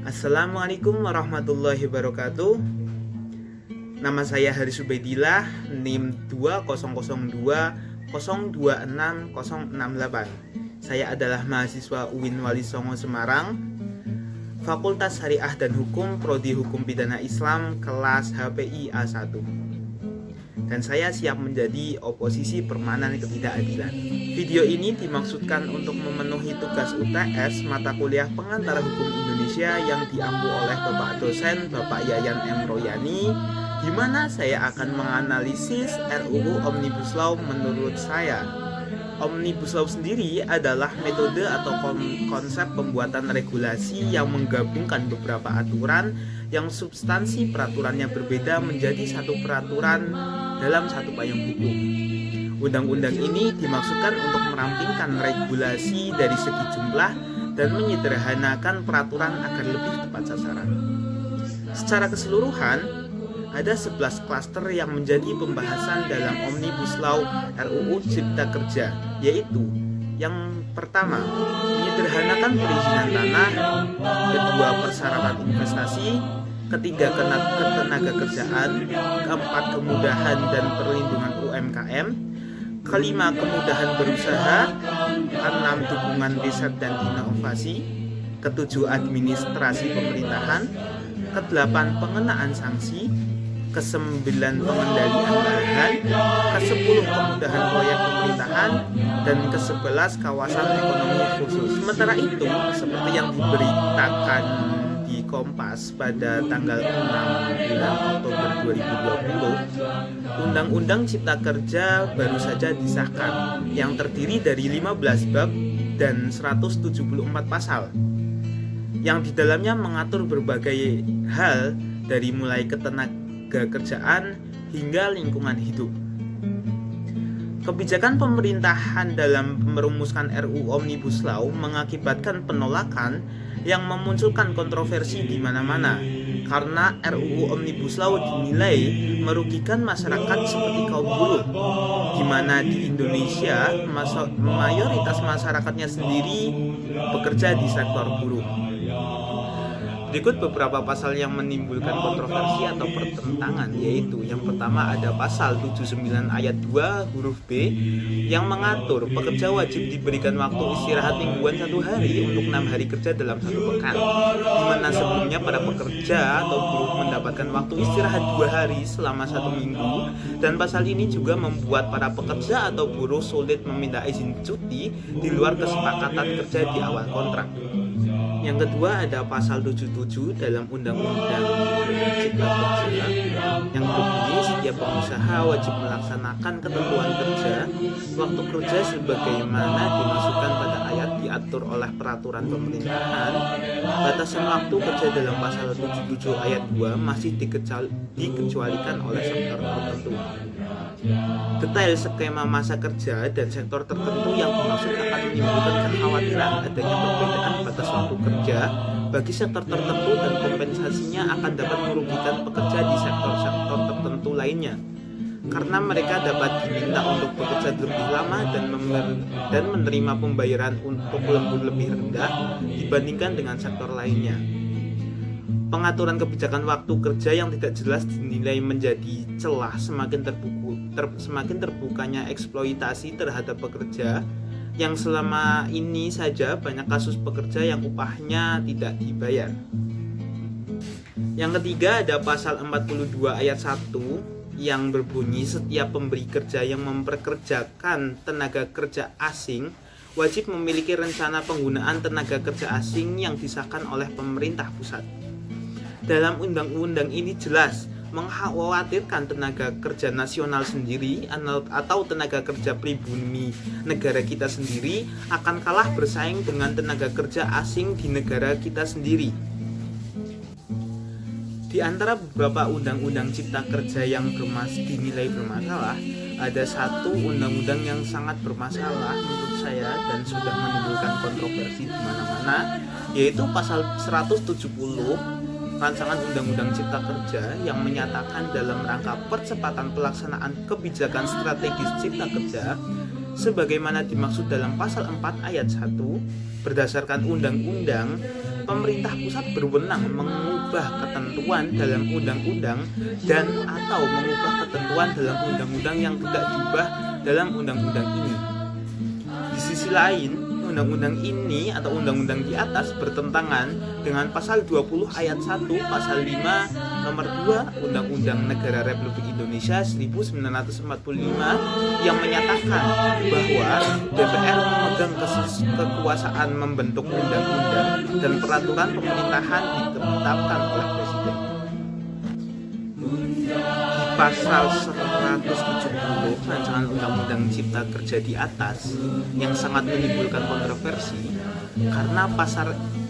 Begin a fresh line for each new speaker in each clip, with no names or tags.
Assalamualaikum warahmatullahi wabarakatuh. Nama saya Haris Ubaidillah, NIM 2002026068. Saya adalah mahasiswa UIN Wali Songo Semarang, Fakultas Syariah dan Hukum, Prodi Hukum Pidana Islam, kelas HPI A1. Dan saya siap menjadi oposisi permanen ketidakadilan. Video ini dimaksudkan untuk memenuhi tugas UTS mata kuliah Pengantar Hukum Indonesia yang diampu oleh Bapak dosen Bapak Yayan M. Royani, di mana saya akan menganalisis RUU Omnibus Law menurut saya. Omnibus Law sendiri adalah metode atau konsep pembuatan regulasi yang menggabungkan beberapa aturan yang substansi peraturannya berbeda menjadi satu peraturan dalam satu payung hukum. Undang-undang ini dimaksudkan untuk merampingkan regulasi dari segi jumlah dan menyederhanakan peraturan agar lebih tepat sasaran. Secara keseluruhan, ada 11 klaster yang menjadi pembahasan dalam Omnibus Law RUU Cipta Kerja, yaitu yang pertama, menyederhanakan perizinan tanah, kedua, persyaratan investasi, ketiga, ketenaga kerjaan, keempat, kemudahan dan perlindungan UMKM, kelima, kemudahan berusaha, keenam, dukungan riset dan inovasi, ketujuh, administrasi pemerintahan, kedelapan, pengenaan sanksi, kesembilan, pengendalian lahan, kesepuluh, kemudahan proyek pemerintahan, dan kesebelas, kawasan ekonomi khusus. Sementara itu, seperti yang diberitakan di Kompas pada tanggal 6 bulan Oktober 2020, Undang-Undang Cipta Kerja baru saja disahkan, yang terdiri dari 15 bab dan 174 pasal, yang di dalamnya mengatur berbagai hal dari mulai ketenaga kerjaan hingga lingkungan hidup. Kebijakan pemerintahan dalam merumuskan RUU Omnibus Law mengakibatkan penolakan yang memunculkan kontroversi di mana-mana karena RUU Omnibus Law dinilai merugikan masyarakat seperti kaum buruh, di mana di Indonesia mayoritas masyarakatnya sendiri bekerja di sektor buruh. Berikut beberapa pasal yang menimbulkan kontroversi atau pertentangan, yaitu yang pertama ada pasal 79 ayat 2 huruf B yang mengatur pekerja wajib diberikan waktu istirahat mingguan 1 hari untuk 6 hari kerja dalam 1 pekan, di mana sebelumnya para pekerja atau buruh mendapatkan waktu istirahat 2 hari selama 1 minggu, dan pasal ini juga membuat para pekerja atau buruh sulit meminta izin cuti di luar kesepakatan kerja di awal kontrak. Yang kedua ada pasal 77 dalam Undang-Undang Cipta Kerja yang berbunyi setiap pengusaha wajib melaksanakan ketentuan kerja, waktu kerja sebagaimana dimasukkan pada ayat diatur oleh peraturan pemerintahan. Batasan waktu kerja dalam pasal 77 ayat 2 masih dikecualikan oleh sektor tertentu. Detail skema masa kerja dan sektor tertentu yang dimaksud akan menimbulkan kekhawatiran adanya perbedaan batas waktu kerja bagi sektor tertentu, dan kompensasinya akan dapat merugikan pekerja di sektor-sektor tertentu lainnya karena mereka dapat diminta untuk bekerja lebih lama dan menerima pembayaran untuk lembur lebih rendah dibandingkan dengan sektor lainnya. Pengaturan kebijakan waktu kerja yang tidak jelas dinilai menjadi celah semakin terbukanya eksploitasi terhadap pekerja, yang selama ini saja banyak kasus pekerja yang upahnya tidak dibayar. Yang ketiga ada pasal 42 ayat 1 yang berbunyi setiap pemberi kerja yang memperkerjakan tenaga kerja asing wajib memiliki rencana penggunaan tenaga kerja asing yang disahkan oleh pemerintah pusat. Dalam undang-undang ini jelas mengkhawatirkan tenaga kerja nasional sendiri atau tenaga kerja pribumi negara kita sendiri akan kalah bersaing dengan tenaga kerja asing di negara kita sendiri. Di antara beberapa undang-undang cipta kerja yang dinilai bermasalah, ada satu undang-undang yang sangat bermasalah menurut saya dan sudah menimbulkan kontroversi di mana-mana, yaitu pasal 170 Rancangan Undang-Undang Cipta Kerja yang menyatakan dalam rangka percepatan pelaksanaan kebijakan strategis Cipta Kerja sebagaimana dimaksud dalam pasal 4 ayat 1 berdasarkan undang-undang pemerintah pusat berwenang mengubah ketentuan dalam undang-undang dan atau mengubah ketentuan dalam undang-undang yang tidak diubah dalam undang-undang ini. Di sisi lain, undang-undang ini atau undang-undang di atas bertentangan dengan pasal 20 ayat 1, pasal 5 nomor 2 Undang-Undang Negara Republik Indonesia 1945 yang menyatakan bahwa DPR memegang kekuasaan membentuk undang-undang dan peraturan pemerintahan ditetapkan oleh Presiden. Di pasal 170 rancangan Undang-Undang Cipta Kerja di atas yang sangat menimbulkan kontroversi karena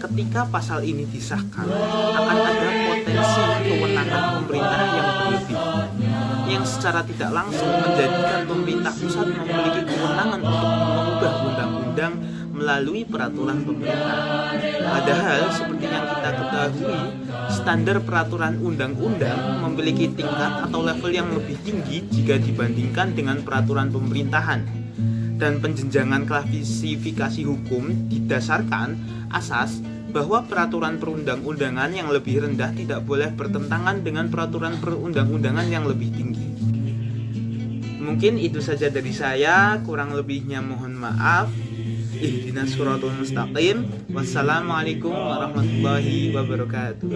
ketika pasal ini disahkan akan ada potensi kewenangan pemerintah yang berlebih yang secara tidak langsung menjadikan pemerintah pusat memiliki kewenangan untuk mengubah undang-undang melalui peraturan pemerintah. Padahal seperti yang kita ketahui, standar peraturan undang-undang memiliki tingkat atau level yang lebih tinggi jika dibandingkan dengan peraturan pemerintahan. Dan penjenjangan klasifikasi hukum didasarkan asas bahwa peraturan perundang-undangan yang lebih rendah tidak boleh bertentangan dengan peraturan perundang-undangan yang lebih tinggi. Mungkin itu saja dari saya, kurang lebihnya mohon maaf. Ihdinas siratal mustaqim. Wassalamualaikum warahmatullahi wabarakatuh.